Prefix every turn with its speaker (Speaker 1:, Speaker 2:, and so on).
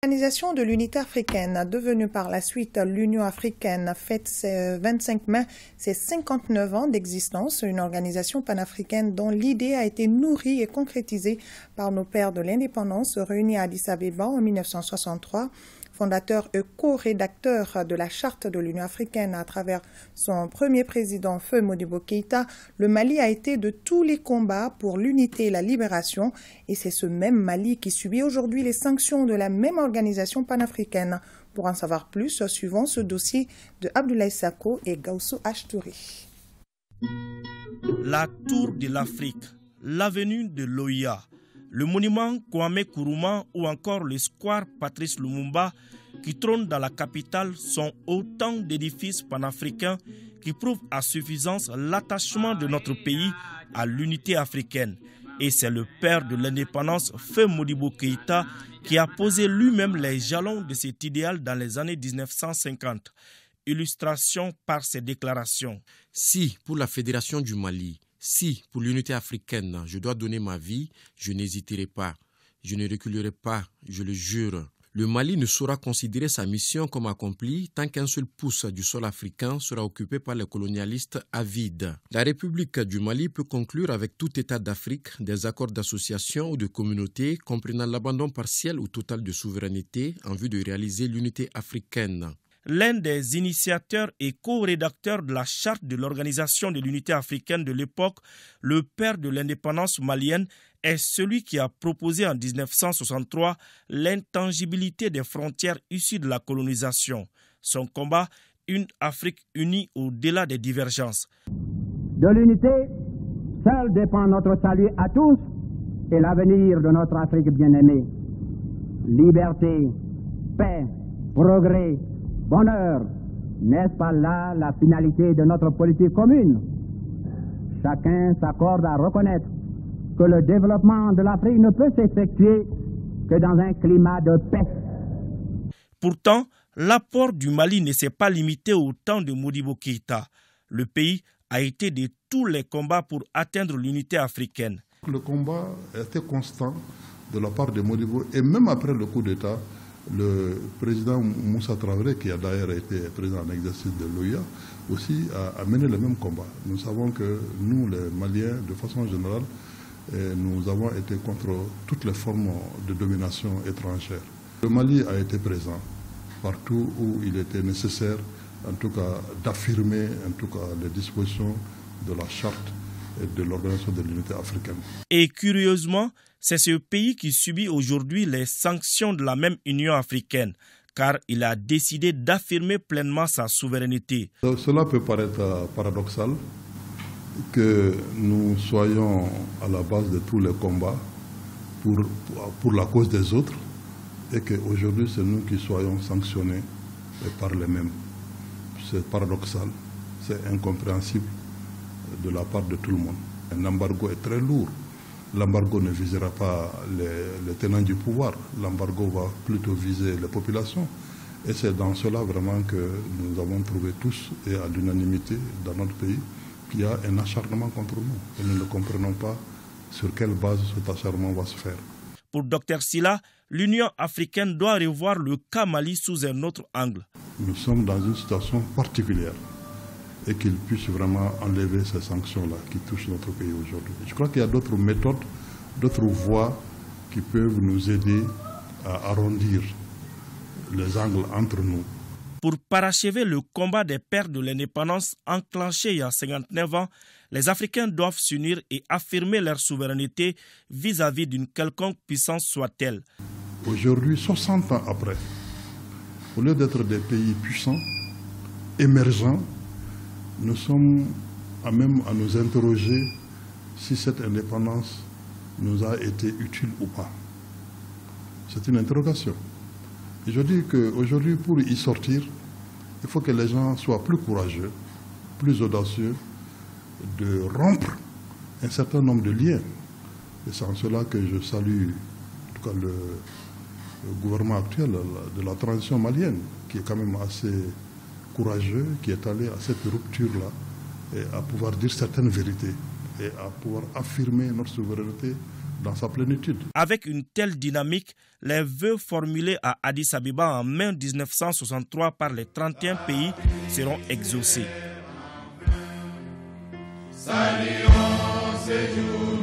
Speaker 1: L'Organisation de l'Unité africaine, devenue par la suite l'Union africaine, fête ce 25 mai ses 59 ans d'existence, une organisation panafricaine dont l'idée a été nourrie et concrétisée par nos pères de l'indépendance réunis à Addis Abeba en 1963. Fondateur et co-rédacteur de la Charte de l'Union africaine à travers son premier président, Feu Modibo Keïta, le Mali a été de tous les combats pour l'unité et la libération. Et c'est ce même Mali qui subit aujourd'hui les sanctions de la même organisation panafricaine. Pour en savoir plus, suivons ce dossier de Abdoulaye Sako et Gaussou Achtouri.
Speaker 2: La Tour de l'Afrique, l'avenue de l'Oya, le monument Kwame Nkrumah ou encore le square Patrice Lumumba qui trônent dans la capitale sont autant d'édifices panafricains qui prouvent à suffisance l'attachement de notre pays à l'unité africaine. Et c'est le père de l'indépendance, Feu Modibo Keïta, qui a posé lui-même les jalons de cet idéal dans les années 1950. Illustration par ses déclarations.
Speaker 3: Si, pour la Fédération du Mali, si, pour l'unité africaine, je dois donner ma vie, je n'hésiterai pas. Je ne reculerai pas, je le jure. Le Mali ne saura considérer sa mission comme accomplie tant qu'un seul pouce du sol africain sera occupé par les colonialistes avides. La République du Mali peut conclure avec tout État d'Afrique des accords d'association ou de communauté comprenant l'abandon partiel ou total de souveraineté en vue de réaliser l'unité africaine.
Speaker 2: L'un des initiateurs et co-rédacteurs de la charte de l'Organisation de l'Unité africaine de l'époque, le père de l'indépendance malienne, est celui qui a proposé en 1963 l'intangibilité des frontières issues de la colonisation. Son combat, une Afrique unie au-delà des divergences.
Speaker 4: De l'unité, seul dépend notre salut à tous et l'avenir de notre Afrique bien-aimée. Liberté, paix, progrès, bonheur, n'est-ce pas là la finalité de notre politique commune? Chacun s'accorde à reconnaître que le développement de l'Afrique ne peut s'effectuer que dans un climat de paix.
Speaker 2: Pourtant, l'apport du Mali ne s'est pas limité au temps de Modibo Keïta. Le pays a été de tous les combats pour atteindre l'unité africaine.
Speaker 5: Le combat était constant de la part de Modibo et même après le coup d'État, le président Moussa Traoré, qui a d'ailleurs été président en exercice de l'OIA, aussi a mené le même combat. Nous savons que nous, les Maliens, de façon générale, nous avons été contre toutes les formes de domination étrangère. Le Mali a été présent partout où il était nécessaire, en tout cas, d'affirmer les dispositions de la charte et de l'Organisation de l'Unité africaine.
Speaker 2: Et curieusement, c'est ce pays qui subit aujourd'hui les sanctions de la même Union africaine, car il a décidé d'affirmer pleinement sa souveraineté.
Speaker 5: Cela peut paraître paradoxal que nous soyons à la base de tous les combats pour la cause des autres et qu'aujourd'hui c'est nous qui soyons sanctionnés par les mêmes. C'est paradoxal, c'est incompréhensible de la part de tout le monde. Un embargo est très lourd. L'embargo ne visera pas les tenants du pouvoir. L'embargo va plutôt viser les populations. Et c'est dans cela vraiment que nous avons trouvé tous et à l'unanimité dans notre pays qu'il y a un acharnement contre nous. Et nous ne comprenons pas sur quelle base cet acharnement va se faire.
Speaker 2: Pour Dr Sylla, l'Union africaine doit revoir le cas Mali sous un autre angle.
Speaker 5: Nous sommes dans une situation particulière et qu'il puisse vraiment enlever ces sanctions-là qui touchent notre pays aujourd'hui. Je crois qu'il y a d'autres méthodes, d'autres voies qui peuvent nous aider à arrondir les angles entre nous.
Speaker 2: Pour parachever le combat des pères de l'indépendance enclenché il y a 59 ans, les Africains doivent s'unir et affirmer leur souveraineté vis-à-vis d'une quelconque puissance soit-elle.
Speaker 5: Aujourd'hui, 60 ans après, au lieu d'être des pays puissants, émergents, nous sommes à même à nous interroger si cette indépendance nous a été utile ou pas. C'est une interrogation. Et je dis qu'aujourd'hui, pour y sortir, il faut que les gens soient plus courageux, plus audacieux, de rompre un certain nombre de liens. Et c'est en cela que je salue en tout cas, le gouvernement actuel de la transition malienne, qui est quand même assez courageux, qui est allé à cette rupture-là, et à pouvoir dire certaines vérités, et à pouvoir affirmer notre souveraineté dans sa plénitude.
Speaker 2: Avec une telle dynamique, les vœux formulés à Addis Abeba en mai 1963 par les 31 pays seront exaucés. Saluons ces jours.